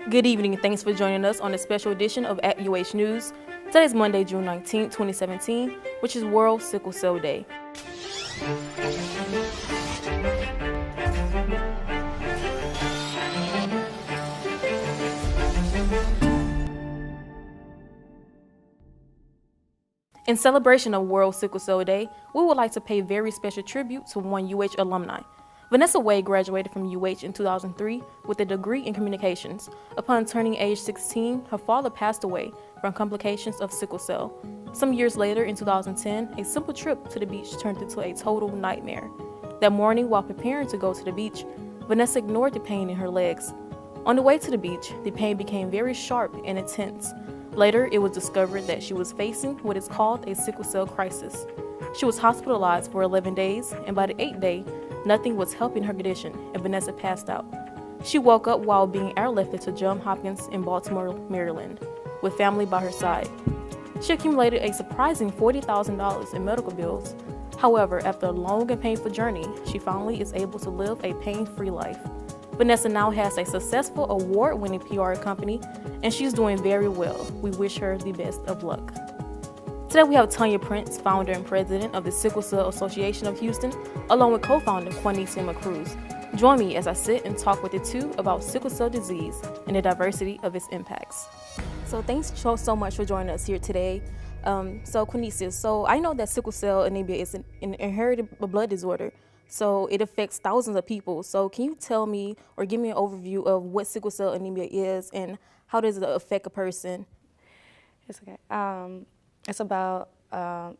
Good evening and thanks for joining us on a special edition of At UH News. Today is Monday, June 19, 2017, which is World Sickle Cell Day. In celebration of World Sickle Cell Day, we would like to pay very special tribute to one UH alumni. Vanessa Wade graduated from UH in 2003 with a degree in communications. Upon turning age 16, her father passed away from complications of sickle cell. Some years later, in 2010, a simple trip to the beach turned into a total nightmare. That morning, while preparing to go to the beach, Vanessa ignored the pain in her legs. On the way to the beach, the pain became very sharp and intense. Later, it was discovered that she was facing what is called a sickle cell crisis. She was hospitalized for 11 days, and by the 8th day, nothing was helping her condition, and Vanessa passed out. She woke up while being airlifted to Johns Hopkins in Baltimore, Maryland, with family by her side. She accumulated a surprising $40,000 in medical bills. However, after a long and painful journey, she finally is able to live a pain-free life. Vanessa now has a successful award-winning PR company, and she's doing very well. We wish her the best of luck. Today we have Tonya Prince, founder and president of the Sickle Cell Association of Houston, along with co-founder Quannecia and McCruse. Join me as I sit and talk with the two about sickle cell disease and the diversity of its impacts. So thanks so much for joining us here today. Quannecia, so I know that sickle cell anemia is an inherited blood disorder, so it affects thousands of people. So can you tell me or give me an overview of what sickle cell anemia is and how does it affect a person? It's okay. It's about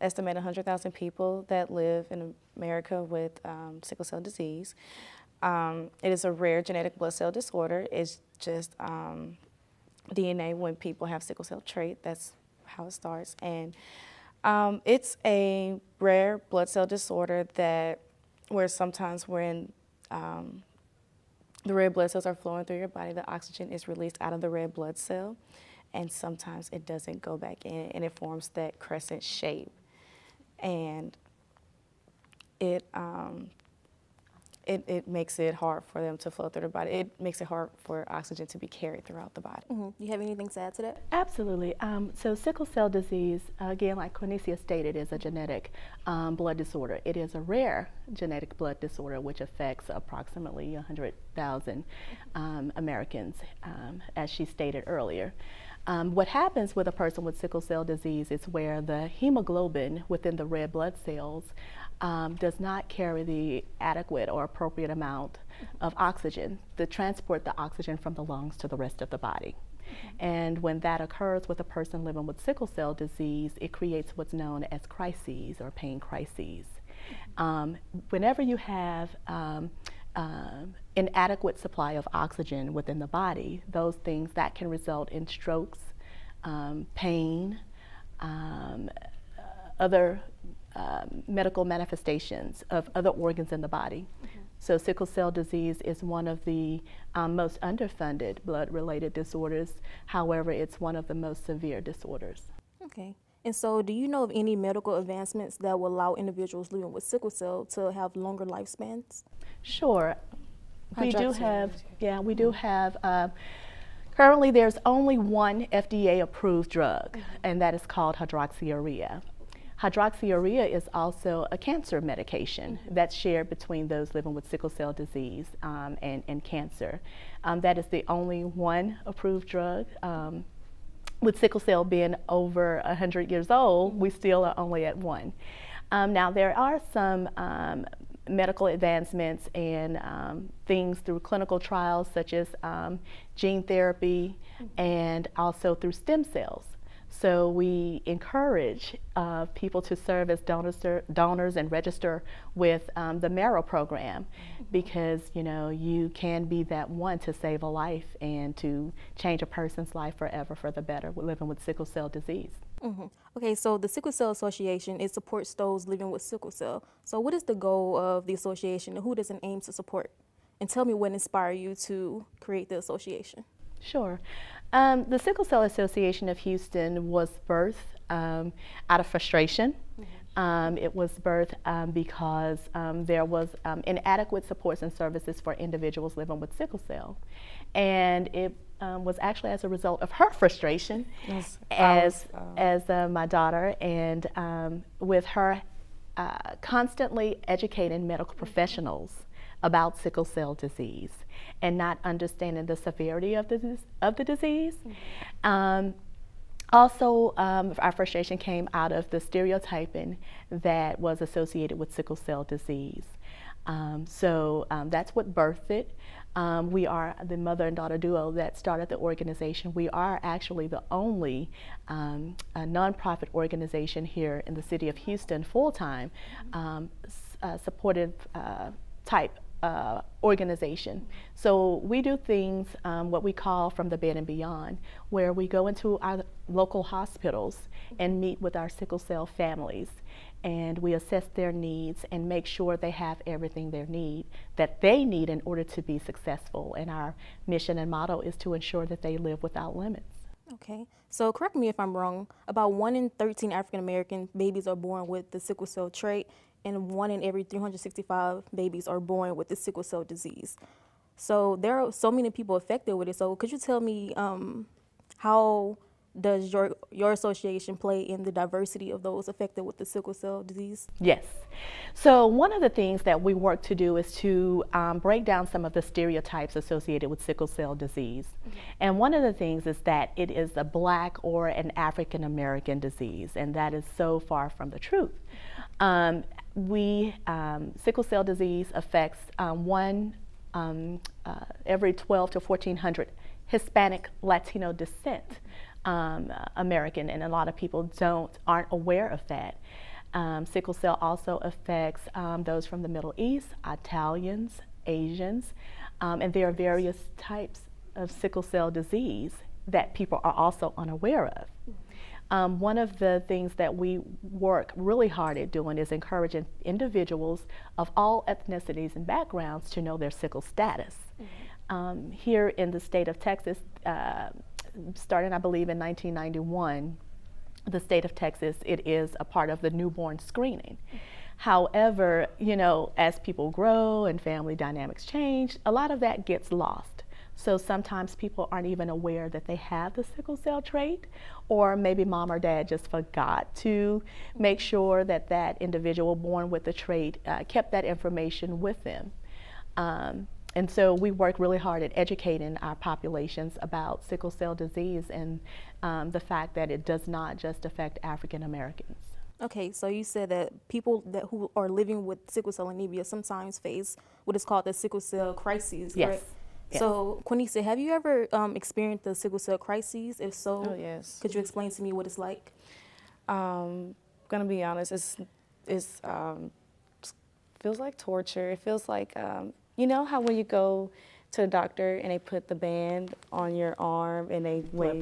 estimated 100,000 people that live in America with sickle cell disease. It is a rare genetic blood cell disorder. It's just DNA when people have sickle cell trait. That's how it starts. And it's a rare blood cell disorder where sometimes when the red blood cells are flowing through your body, the oxygen is released out of the red blood cell. And sometimes it doesn't go back in, and it forms that crescent shape. And it makes it hard for them to flow through the body. It makes it hard for oxygen to be carried throughout the body. Mm-hmm. You have anything to add to that? Absolutely. So sickle cell disease, again, like Quannecia stated, is a genetic blood disorder. It is a rare genetic blood disorder which affects approximately 100,000 Americans, as she stated earlier. What happens with a person with sickle cell disease is where the hemoglobin within the red blood cells does not carry the adequate or appropriate amount of oxygen to transport the oxygen from the lungs to the rest of the body. And when that occurs with a person living with sickle cell disease, it creates what's known as crises or pain crises. Whenever you have inadequate supply of oxygen within the body, those things that can result in strokes, pain, other medical manifestations of other organs in the body. Mm-hmm. So sickle cell disease is one of the most underfunded blood-related disorders. However, it's one of the most severe disorders. Okay. And so do you know of any medical advancements that will allow individuals living with sickle cell to have longer lifespans? Sure. We do have, currently there's only one FDA-approved drug, and that is called hydroxyurea. Hydroxyurea is also a cancer medication that's shared between those living with sickle cell disease and cancer. That is the only one approved drug. With sickle cell being over 100 years old, we still are only at one. Now there are some medical advancements and things through clinical trials such as gene therapy and also through stem cells. So we encourage people to serve as donors and register with the marrow program because, you know, you can be that one to save a life and to change a person's life forever for the better living with sickle cell disease. Mm-hmm. Okay, so the Sickle Cell Association, it supports those living with sickle cell. So what is the goal of the association and who does it aim to support? And tell me what inspired you to create the association. Sure. The Sickle Cell Association of Houston was birthed out of frustration. Mm-hmm. It was birthed because there was inadequate supports and services for individuals living with sickle cell. And it was actually as a result of her frustration Yes, as my daughter, and with her constantly educating medical professionals about sickle cell disease and not understanding the severity of the disease. Also, our frustration came out of the stereotyping that was associated with sickle cell disease. That's what birthed it. We are the mother and daughter duo that started the organization. We are actually the only a nonprofit organization here in the city of Houston, full-time, supportive type organization. So we do things, what we call from the bed and beyond, where we go into our local hospitals and meet with our sickle cell families, and we assess their needs and make sure they have everything that they need in order to be successful. And our mission and motto is to ensure that they live without limits. Okay, so correct me if I'm wrong, about 1 in 13 African American babies are born with the sickle cell trait, and 1 in every 365 babies are born with the sickle cell disease. So there are so many people affected with it. So could you tell me how does your association play in the diversity of those affected with the sickle cell disease? Yes. So one of the things that we work to do is to break down some of the stereotypes associated with sickle cell disease. And one of the things is that it is a Black or an African American disease, and that is so far from the truth. Sickle cell disease affects every 12 to 1,400 Hispanic Latino descent American, and a lot of people aren't aware of that. Sickle cell also affects those from the Middle East, Italians, Asians, and there are various types of sickle cell disease that people are also unaware of. One of the things that we work really hard at doing is encouraging individuals of all ethnicities and backgrounds to know their sickle status. Here in the state of Texas, starting I believe in 1991, the state of Texas, it is a part of the newborn screening. However, as people grow and family dynamics change, a lot of that gets lost. So sometimes people aren't even aware that they have the sickle cell trait, or maybe mom or dad just forgot to make sure that that individual born with the trait kept that information with them. And so we work really hard at educating our populations about sickle cell disease and the fact that it does not just affect African Americans. Okay, so you said that people who are living with sickle cell anemia sometimes face what is called the sickle cell crises, correct? Yes. So, Quannecia, have you ever experienced the sickle cell crises? If so, Oh, yes. could you explain to me what it's like? Gonna be honest, it's feels like torture. It feels like you know how when you go to the doctor and they put the band on your arm and they weigh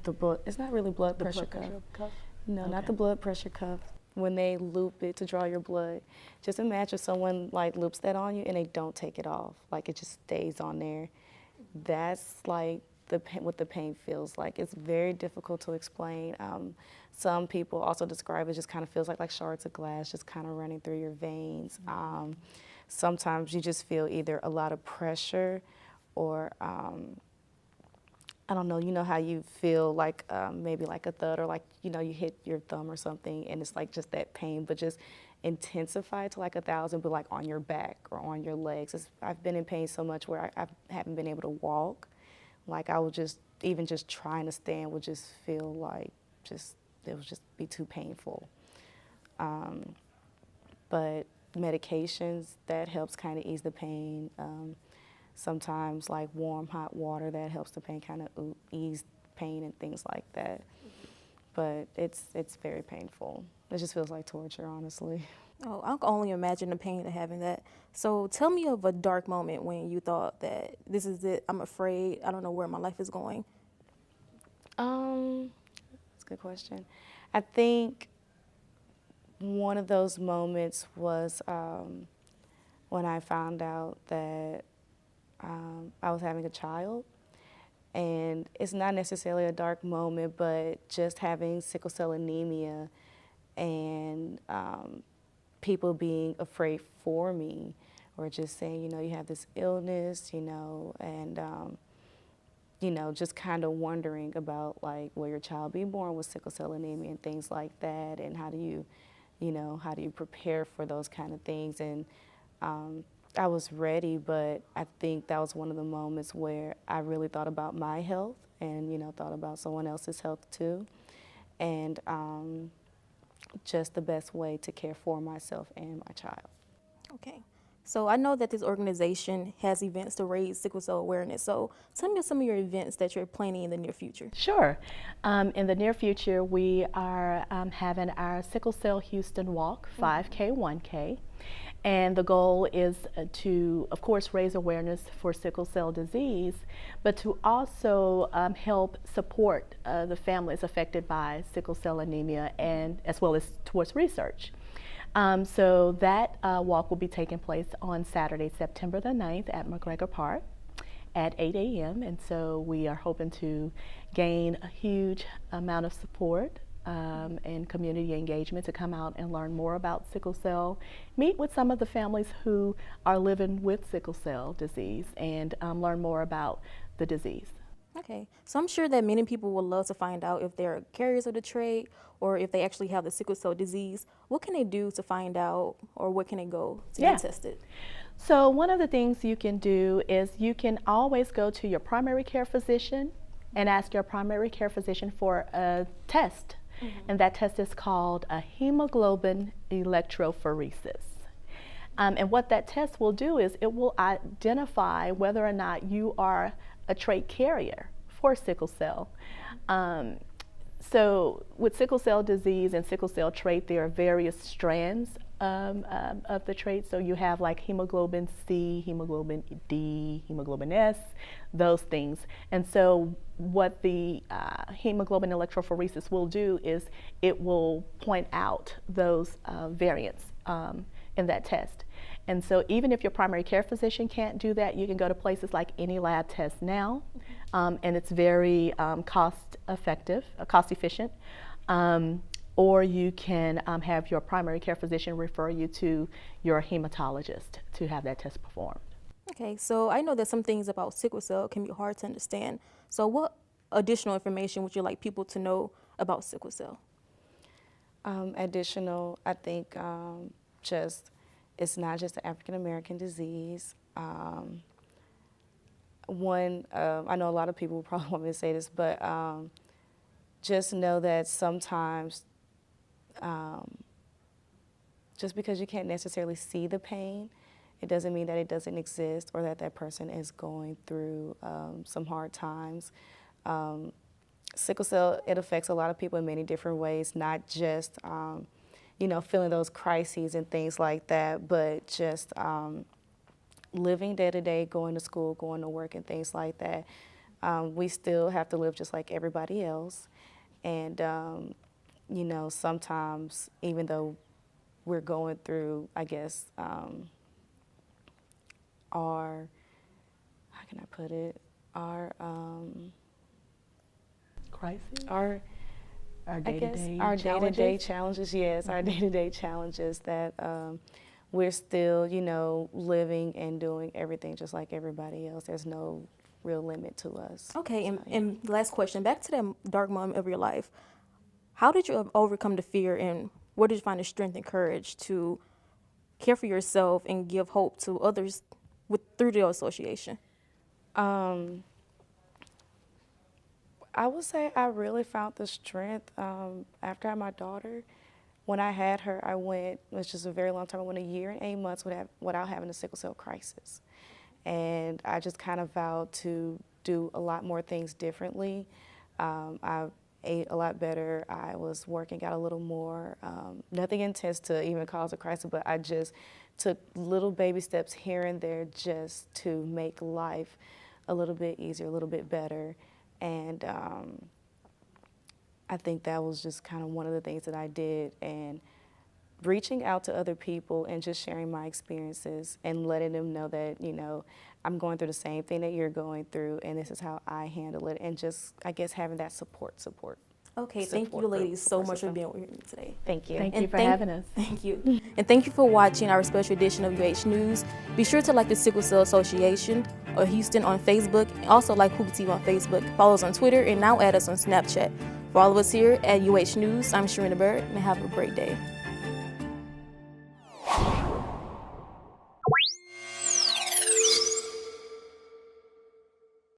the blood. It's not really blood pressure cuff. No, okay. Not the blood pressure cuff. When they loop it to draw your blood, just imagine someone like loops that on you and they don't take it off. Like it just stays on there. That's like what the pain feels like. It's very difficult to explain. Some people also describe it just kind of feels like shards of glass just kind of running through your veins. Sometimes you just feel either a lot of pressure or I don't know, you know how you feel like maybe like a thud or like, you hit your thumb or something and it's like just that pain, but just intensified to like 1,000, but like on your back or on your legs. I've been in pain so much where I haven't been able to walk. Like I would even just trying to stand would just feel like it would just be too painful. But medications, that helps kind of ease the pain. Sometimes like warm, hot water, that helps the pain kind of ease pain and things like that. But it's very painful. It just feels like torture, honestly. Oh, I can only imagine the pain of having that. So tell me of a dark moment when you thought that this is it, I'm afraid, I don't know where my life is going. That's a good question. I think one of those moments was when I found out that I was having a child. And it's not necessarily a dark moment, but just having sickle cell anemia and people being afraid for me or just saying, you have this illness, and just kind of wondering about like, will your child be born with sickle cell anemia and things like that, and how do you prepare for those kind of things. And I was ready, but I think that was one of the moments where I really thought about my health and, thought about someone else's health too. And just the best way to care for myself and my child. Okay. So I know that this organization has events to raise sickle cell awareness. So tell me some of your events that you're planning in the near future. Sure. In the near future, we are having our Sickle Cell Houston Walk, 5K, 1K. And the goal is to, of course, raise awareness for sickle cell disease, but to also help support the families affected by sickle cell anemia, and as well as towards research. So that walk will be taking place on Saturday, September the 9th at McGregor Park at 8 a.m. And so we are hoping to gain a huge amount of support and community engagement to come out and learn more about sickle cell, meet with some of the families who are living with sickle cell disease, and learn more about the disease. Okay, so I'm sure that many people would love to find out if they're carriers of the trait or if they actually have the sickle cell disease. What can they do to find out, or what can they go to get tested? So one of the things you can do is you can always go to your primary care physician and ask your primary care physician for a test. And that test is called a hemoglobin electrophoresis. And what that test will do is it will identify whether or not you are a trait carrier for sickle cell. So with sickle cell disease and sickle cell trait, there are various strands of the trait. So you have like hemoglobin C, hemoglobin D, hemoglobin S, those things. And so what the hemoglobin electrophoresis will do is it will point out those variants in that test. And so even if your primary care physician can't do that, you can go to places like Any Lab Test Now, and it's very cost efficient. Or you can have your primary care physician refer you to your hematologist to have that test performed. Okay, so I know that some things about sickle cell can be hard to understand. So what additional information would you like people to know about sickle cell? Additional, I think it's not just an African American disease. I know a lot of people probably want me to say this, but just know that sometimes just because you can't necessarily see the pain, it doesn't mean that it doesn't exist or that that person is going through some hard times. Sickle cell, it affects a lot of people in many different ways, not just, feeling those crises and things like that, but just living day to day, going to school, going to work and things like that. We still have to live just like everybody else. And, sometimes even though we're going through, I guess, how can I put it, our crisis? Our day-to-day challenges, yes, our day-to-day challenges that we're still, living and doing everything just like everybody else. There's no real limit to us. Okay, and last question, back to that dark moment of your life. How did you overcome the fear, and where did you find the strength and courage to care for yourself and give hope to others through the association? I would say I really found the strength after I had my daughter. When I had her, it was just a very long time. I went 1 year and 8 months without having a sickle cell crisis. And I just kind of vowed to do a lot more things differently. I ate a lot better. I was working out a little more. Nothing intense to even cause a crisis, but I just took little baby steps here and there just to make life a little bit easier, a little bit better. And I think that was just kind of one of the things that I did. And reaching out to other people and just sharing my experiences and letting them know that, I'm going through the same thing that you're going through, and this is how I handle it. And just, I guess, having that support. Okay, thank you ladies so much for being with me today. Thank you. Thank you for having us. Thank you. And thank you for watching our special edition of UH News. Be sure to like the Sickle Cell Association of Houston on Facebook, and also like Hoop TV on Facebook. Follow us on Twitter, and now add us on Snapchat. For all of us here at UH News, I'm Sharinna Byrd, and have a great day.